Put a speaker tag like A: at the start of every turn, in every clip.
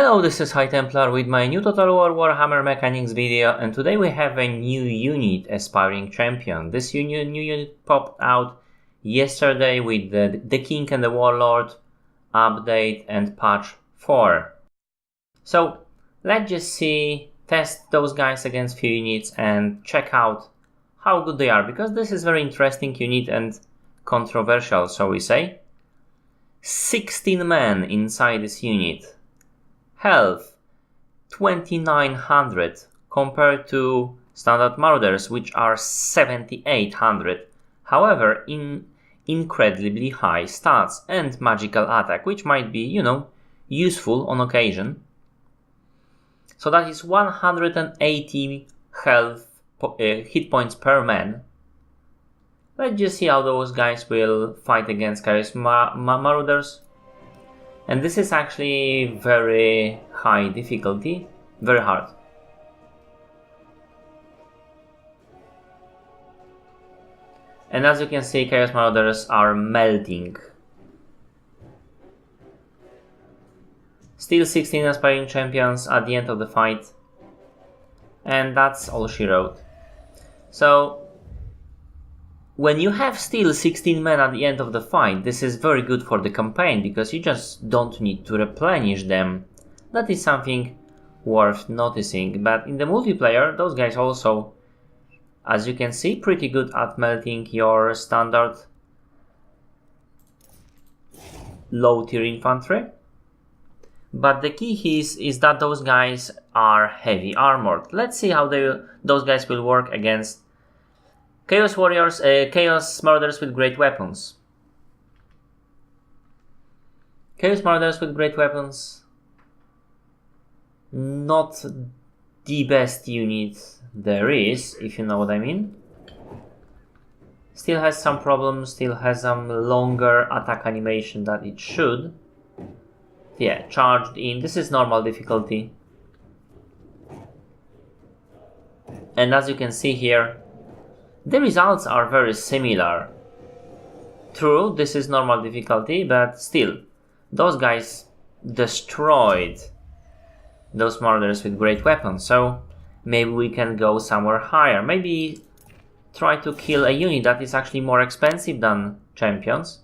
A: Hello, this is High Templar with my new Total War Warhammer Mechanics video, and today we have a new unit, Aspiring Champion. This new unit popped out yesterday with the King and the Warlord update and patch 4. So let's just test those guys against few units and check out how good they are, because this is very interesting unit and controversial, shall we say. 16 men inside this unit. Health 2900 compared to standard Marauders, which are 7800. However, incredibly high stats and magical attack, which might be, useful on occasion. So that is 180 health hit points per man. Let's just see how those guys will fight against Chaos Marauders. And this is actually very high difficulty, very hard. And as you can see, Chaos Marauders are melting. Still 16 aspiring champions at the end of the fight. And that's all she wrote. So when you have still 16 men at the end of the fight, this is very good for the campaign, because you just don't need to replenish them. That is something worth noticing. But in the multiplayer, those guys also, as you can see, pretty good at melting your standard low tier infantry. But the key is that those guys are heavy armored. Let's see how those guys will work against Chaos Warriors, Chaos Marauders with great weapons. Chaos Marauders with great weapons. Not the best unit there is, if you know what I mean. Still has some problems, still has some longer attack animation that it should. Yeah, charged in. This is normal difficulty. And as you can see here, the results are very similar. True, this is normal difficulty, but still, those guys destroyed those Marauders with great weapons, so maybe we can go somewhere higher. Maybe try to kill a unit that is actually more expensive than champions.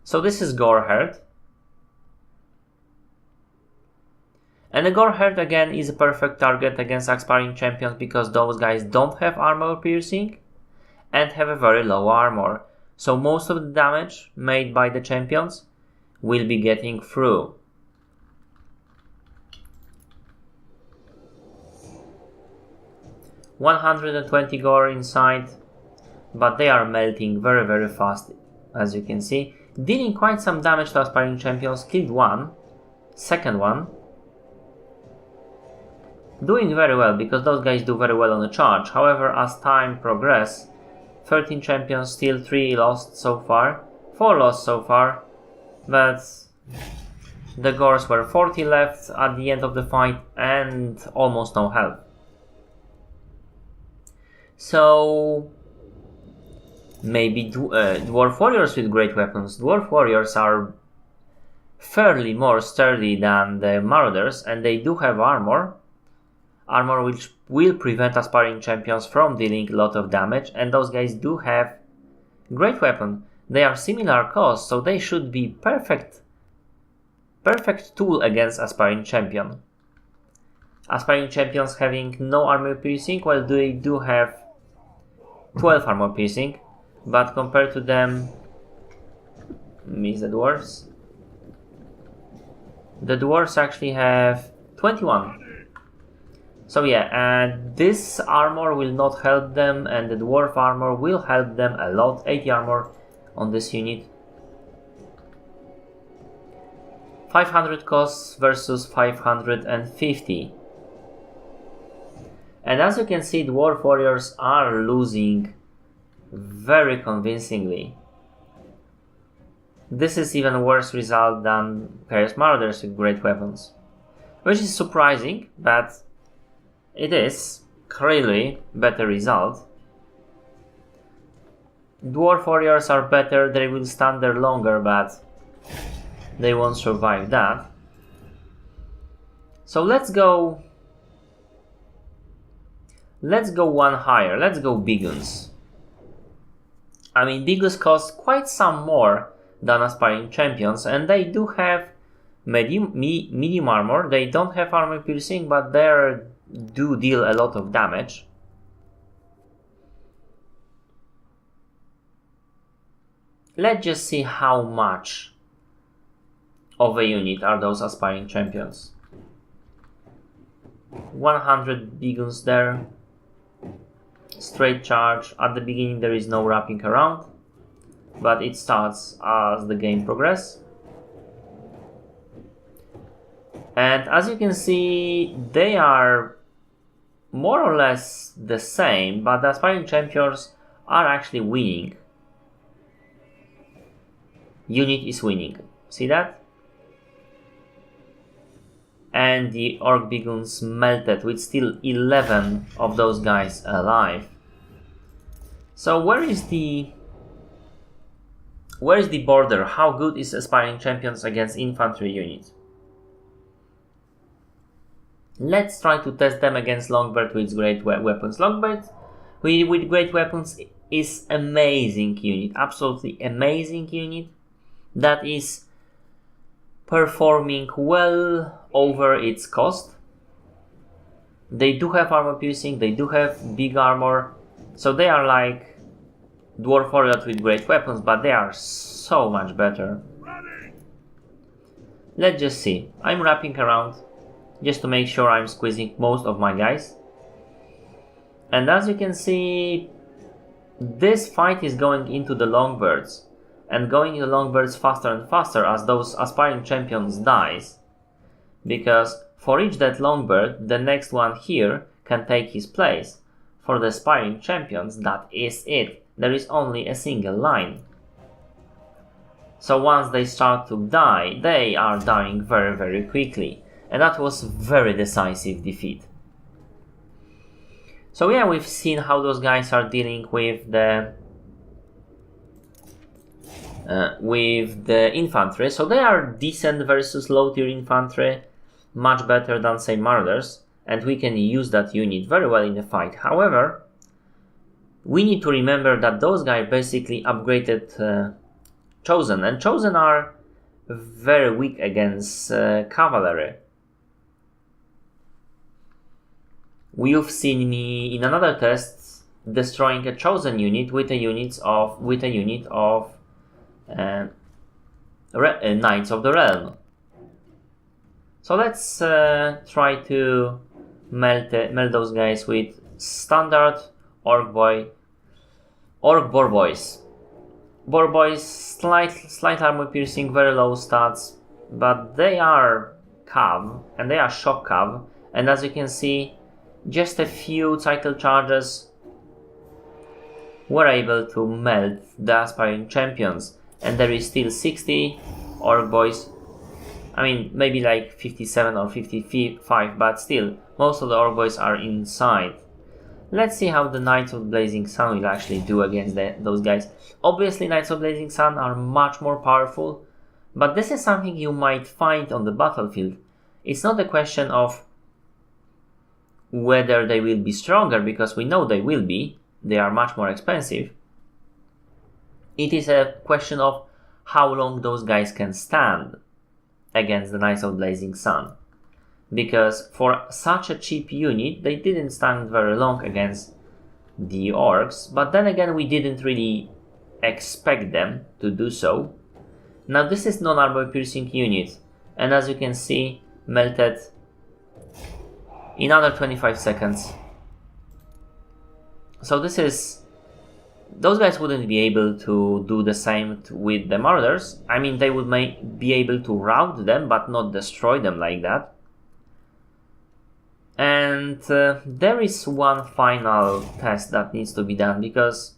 A: So this is Gore-herd. And the Gore-herd again is a perfect target against aspiring champions, because those guys don't have armor piercing and have a very low armor, so most of the damage made by the champions will be getting through. $120 gore inside, but they are melting very fast, as you can see. Dealing quite some damage to aspiring champions, killed one, second one. Doing very well, because those guys do very well on the charge. However, as time progresses, 13 champions, still 3 lost so far, 4 lost so far, but the Gores were 40 left at the end of the fight and almost no health. So maybe Dwarf Warriors with great weapons. Dwarf Warriors are fairly more sturdy than the Marauders, and they do have armor which will prevent aspiring champions from dealing a lot of damage, and those guys do have great weapon. They are similar cost, so they should be perfect tool against aspiring champion. Aspiring champions having no armor piercing, while they do have 12 armor piercing, but compared to them, miss the dwarves. The dwarves actually have 21. So yeah, this armor will not help them, and the dwarf armor will help them a lot. 80 armor on this unit. 500 costs versus 550. And as you can see, Dwarf Warriors are losing very convincingly. This is even worse result than Chaos Marauders with great weapons, which is surprising, but it is clearly better result. Dwarf Warriors are better, they will stand there longer, but they won't survive that. So let's go one higher. Let's go Biguns. I mean, Biguns cost quite some more than Aspiring Champions, and they do have medium armor. They don't have armor piercing, but they do deal a lot of damage. Let's just see how much of a unit are those Aspiring Champions. 100 Biguns there. Straight charge. At the beginning there is no wrapping around, but it starts as the game progresses. And as you can see, they are more or less the same, but the Aspiring Champions are actually winning. Unit is winning. See that? And the Orc Biguns melted with still 11 of those guys alive. So where is the border? How good is Aspiring Champions against infantry units? Let's try to test them against Longbird with great weapons. Longbird with great weapons is amazing unit, absolutely amazing unit that is performing well over its cost. They do have armor piercing, they do have big armor, so they are like Dwarf Warriors with great weapons, but they are so much better. Let's just see. I'm wrapping around just to make sure I'm squeezing most of my guys. And as you can see, this fight is going into the Longbirds. And going into Longbirds faster and faster as those Aspiring Champions dies. Because for each dead Longbird, the next one here can take his place. For the Aspiring Champions, that is it. There is only a single line. So once they start to die, they are dying very, very quickly. And that was very decisive defeat. So yeah, we've seen how those guys are dealing with the infantry. So they are decent versus low tier infantry, much better than say Marauders, and we can use that unit very well in the fight. However, we need to remember that those guys basically upgraded Chosen, and Chosen are very weak against Cavalry. You've seen me in another test destroying a Chosen unit with a unit of Knights of the Realm. So let's try to melt those guys with standard Orc Boar Boys. Boar Boys, slight armor piercing, very low stats, but they are cav, and they are shock cav, and as you can see, just a few cycle charges were able to melt the Aspiring Champions. And there is still 60 Orc Boys. I mean, maybe like 57 or 55, but still, most of the Orc Boys are inside. Let's see how the Knights of Blazing Sun will actually do against those guys. Obviously, Knights of Blazing Sun are much more powerful, but this is something you might find on the battlefield. It's not a question of whether they will be stronger, because we know they will be. They are much more expensive. It is a question of how long those guys can stand against the Knights of Blazing Sun. Because for such a cheap unit, they didn't stand very long against the Orcs, but then again we didn't really expect them to do so. Now this is non-armor piercing unit, and as you can see, melted in under 25 seconds. So those guys wouldn't be able to do the same with the Marauders. I mean, they would be able to rout them, but not destroy them like that. And there is one final test that needs to be done, because,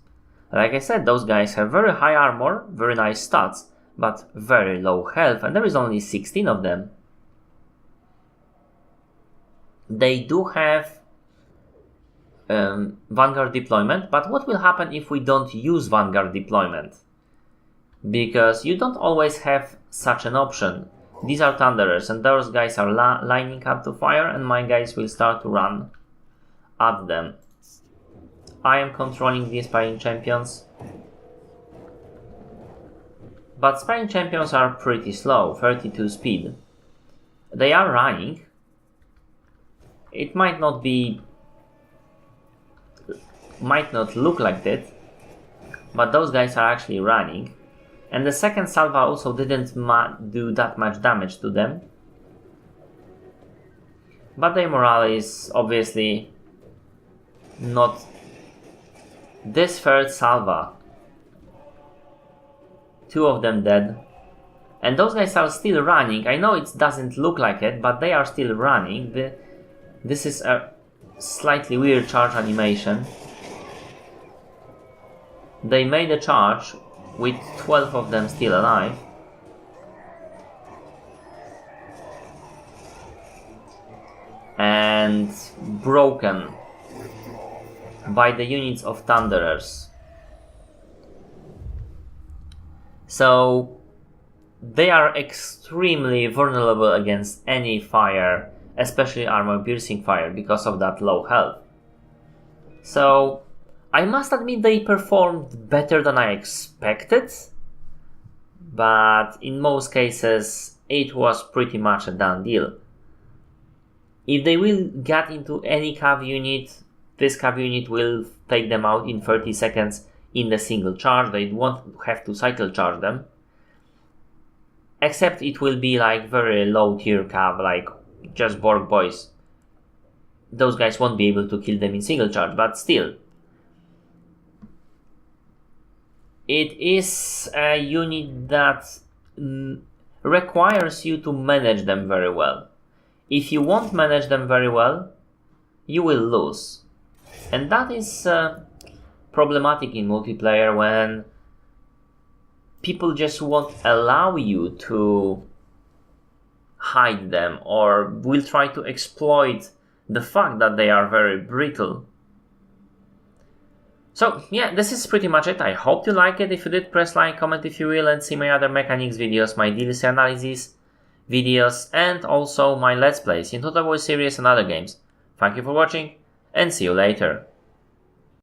A: like I said, those guys have very high armor, very nice stats, but very low health, and there is only 16 of them. They do have Vanguard deployment, but what will happen if we don't use Vanguard deployment? Because you don't always have such an option. These are Thunderers, and those guys are lining up to fire, and my guys will start to run at them. I am controlling the Aspiring Champions. But Aspiring Champions are pretty slow, 32 speed. They are running. It might not look like that, but those guys are actually running. And the second salva also didn't do that much damage to them. But their morale is obviously not. This third salva, 2 of them dead. And those guys are still running. I know it doesn't look like it, but they are still running. This is a slightly weird charge animation. They made a charge with 12 of them still alive. And broken by the units of Thunderers. So they are extremely vulnerable against any fire, especially armor-piercing fire, because of that low health. So I must admit they performed better than I expected, but in most cases it was pretty much a done deal. If they will get into any cav unit, this cav unit will take them out in 30 seconds in the single charge. They won't have to cycle charge them. Except it will be like very low tier cav, like just Borg boys. Those guys won't be able to kill them in single charge, but still. It is a unit that requires you to manage them very well. If you won't manage them very well, you will lose. And that is problematic in multiplayer when people just won't allow you to hide them or will try to exploit the fact that they are very brittle. So yeah, this is pretty much it. I hope you like it. If you did, press like, comment if you will, and see my other mechanics videos, my DLC analysis videos, and also my Let's Plays in Total War series and other games. Thank you for watching, and see you later.